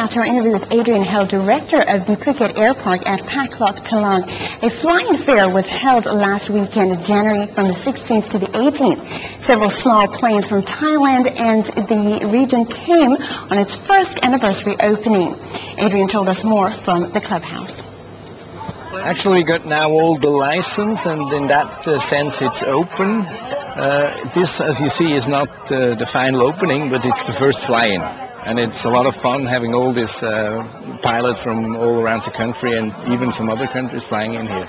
after our interview with Adrian Held, director of the Phuket Airpark at Paklok, Thalang. A flying fair was held last weekend, January from the 16th to the 18th. Several small planes from Thailand and the region came on its first anniversary opening. Adrian told us more from the Clubhouse. Actually, we got now all the license, and in that sense it's open. This, as you see, is not the final opening, but it's the first fly-in. And it's a lot of fun having all this pilots from all around the country and even from other countries flying in here.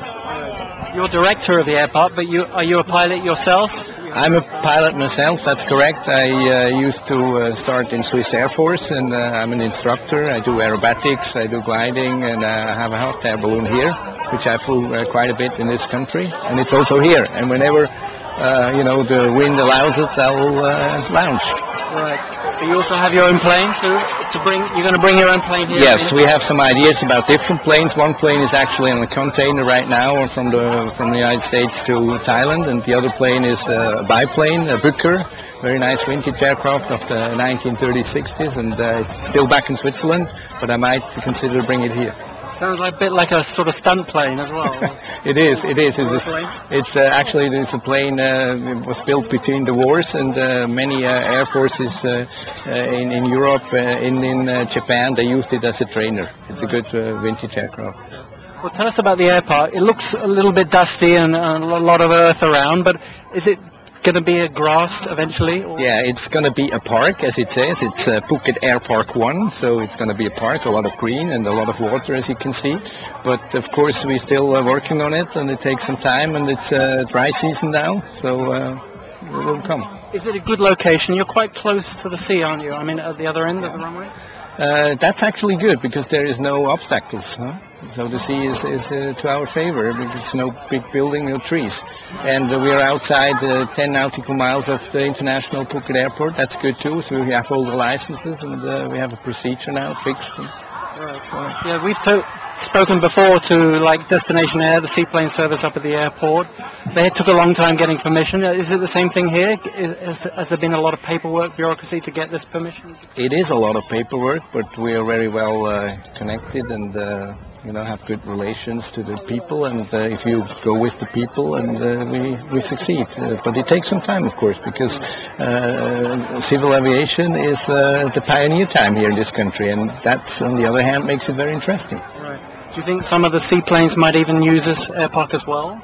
You're director of the airport, but are you a pilot yourself? I'm a pilot myself, that's correct. I used to start in Swiss Air Force, and I'm an instructor. I do aerobatics, I do gliding, and I have a hot air balloon here, which I flew quite a bit in this country. And it's also here. And whenever the wind allows it, I will lounge. Right. But you also have your own plane to bring. You're going to bring your own plane here. Yes, we have some ideas about different planes. One plane is actually on a container right now from the United States to Thailand, and the other plane is a biplane, a Booker, very nice vintage aircraft of the 1930s, 60s, and it's still back in Switzerland, but I might consider bringing it here. Sounds like a bit like a sort of stunt plane as well. It is. It's actually a plane. It was built between the wars, and many air forces in Europe, in Japan, they used it as a trainer. It's a good vintage aircraft. Well, tell us about the airport. It looks a little bit dusty and a lot of earth around, but is it going to be a grassed eventually? Or? Yeah, it's going to be a park, as it says. It's Phuket Airpark 1, so it's going to be a park, a lot of green and a lot of water, as you can see. But of course, we're still working on it, and it takes some time, and it's dry season now, so it will come. Is it a good location? You're quite close to the sea, aren't you? I mean, at the other end of the runway? That's actually good, because there is no obstacles. Huh? So the sea is to our favor, because no big building, no trees. And we are outside 10 nautical miles of the international Phuket Airport. That's good too, so we have all the licenses, and we have a procedure now fixed. Right. Yeah, we've spoken before to like Destination Air, the seaplane service up at the airport. They took a long time getting permission. Is it the same thing here? Has there been a lot of paperwork, bureaucracy to get this permission? It is a lot of paperwork, but we are very well connected, and have good relations to the people, and if you go with the people, and we succeed. But it takes some time, of course, because civil aviation is the pioneer time here in this country, and that, on the other hand, makes it very interesting. Right. Do you think some of the seaplanes might even use this airpark as well?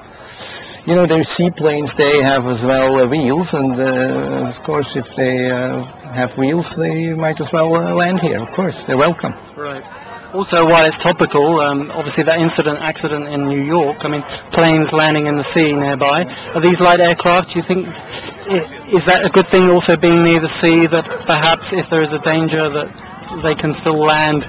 There's seaplanes, they have as well wheels, and of course, if they have wheels, they might as well land here, of course. They're welcome. Right. Also, while it's topical, obviously that accident in New York, I mean, planes landing in the sea nearby. Are these light aircraft, do you think, is that a good thing also being near the sea, that perhaps if there is a danger that they can still land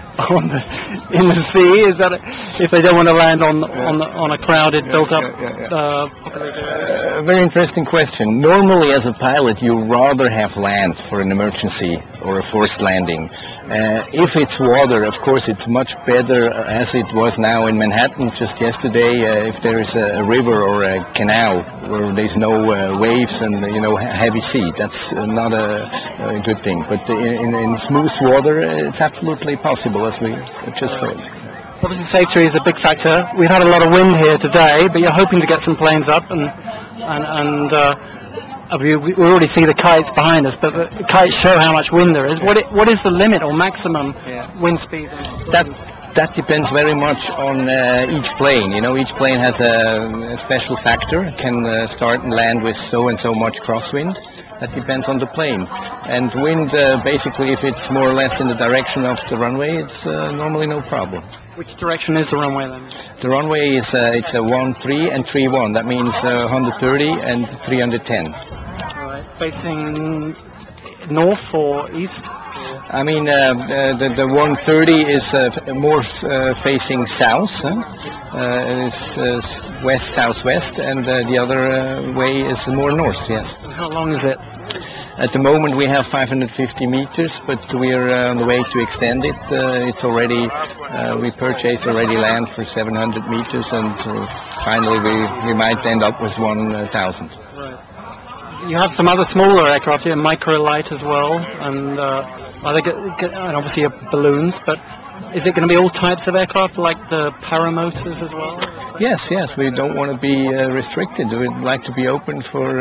in the sea? Is that if they don't want to land on a crowded, built-up populated area? A very interesting question. Normally, as a pilot, you rather have land for an emergency or a forced landing. If it's water, of course, it's much better, as it was now in Manhattan just yesterday. If there is a river or a canal where there's no waves and heavy sea, that's not a good thing. But in smooth water, it's absolutely possible, as we just said. Obviously, safety is a big factor. We've had a lot of wind here today, but you're hoping to get some planes up, and we already see the kites behind us, but the kites show how much wind there is. What is the limit or maximum wind speed? That depends very much on each plane. Each plane has a special factor, can start and land with so and so much crosswind. That depends on the plane. And wind, basically, if it's more or less in the direction of the runway, it's normally no problem. Which direction is the runway then? The runway is it's a 1-3 and 3-1. That means 130 and 310. All right. Facing north or east? I mean, the 130 is more facing south. It's west-southwest, and the other way is more north, yes. How long is it? At the moment we have 550 meters, but we are on the way to extend it. It's already, we purchased already land for 700 meters, and finally we might end up with 1,000. Right. You have some other smaller aircraft here, micro light as well, and Are they and obviously balloons, but is it going to be all types of aircraft, like the paramotors as well? Yes, we don't want to be restricted. We'd like to be open for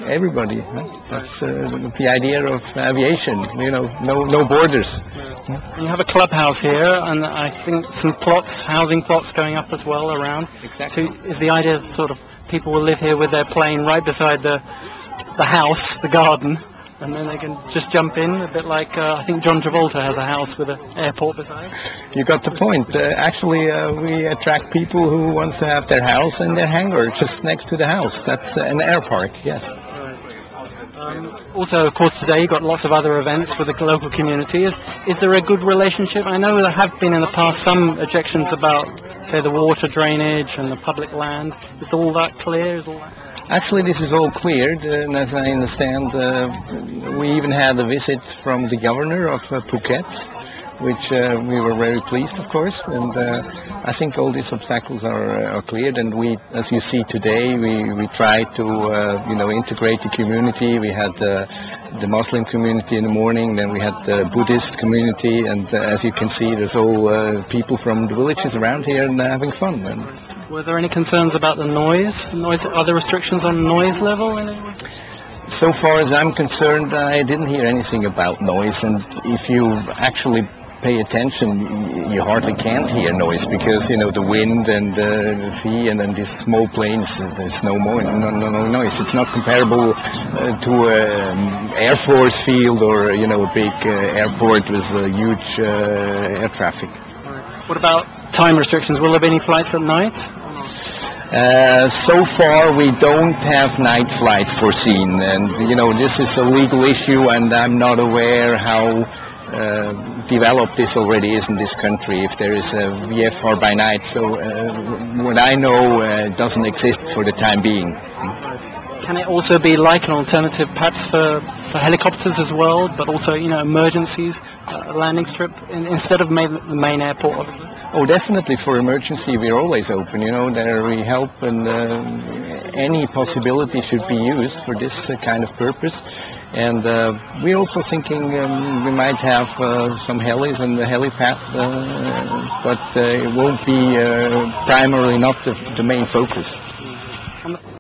everybody. Huh? That's the idea of aviation, no borders. Yeah. You have a clubhouse here, and I think some housing plots going up as well around. Exactly. So is the idea sort of people will live here with their plane right beside the house, the garden, and then they can just jump in, a bit like I think John Travolta has a house with an airport beside. You got the point. Actually, we attract people who want to have their house and their hangar just next to the house. That's an air park, yes. Also, of course, today you've got lots of other events with the local community. Is there a good relationship? I know there have been in the past some objections about, say, the water drainage and the public land. Is all that clear? Actually, this is all cleared, and as I understand, we even had a visit from the governor of Phuket, which we were very pleased, of course, and I think all these obstacles are cleared, and we, as you see today, we try to integrate the community. We had the Muslim community in the morning, then we had the Buddhist community, and as you can see, there's all people from the villages around here and having fun. And were there any concerns about the noise? Are there restrictions on noise level? So far as I'm concerned, I didn't hear anything about noise, and if you actually pay attention, you hardly can't hear noise because the wind and the sea and then these small planes. There's no noise. It's not comparable to an Air Force field or a big airport with huge air traffic. What about time restrictions? Will there be any flights at night? So far, we don't have night flights foreseen, and this is a legal issue, and I'm not aware how developed this already is in this country, if there is a VFR by night. So what I know doesn't exist for the time being. Can it also be like an alternative perhaps for helicopters as well, but also emergencies, a landing strip instead of the main airport, obviously? Oh, definitely. For emergency we're always open, there we help, and any possibility should be used for this kind of purpose. And we're also thinking we might have some helis and the helipad, but it won't be primarily not the main focus.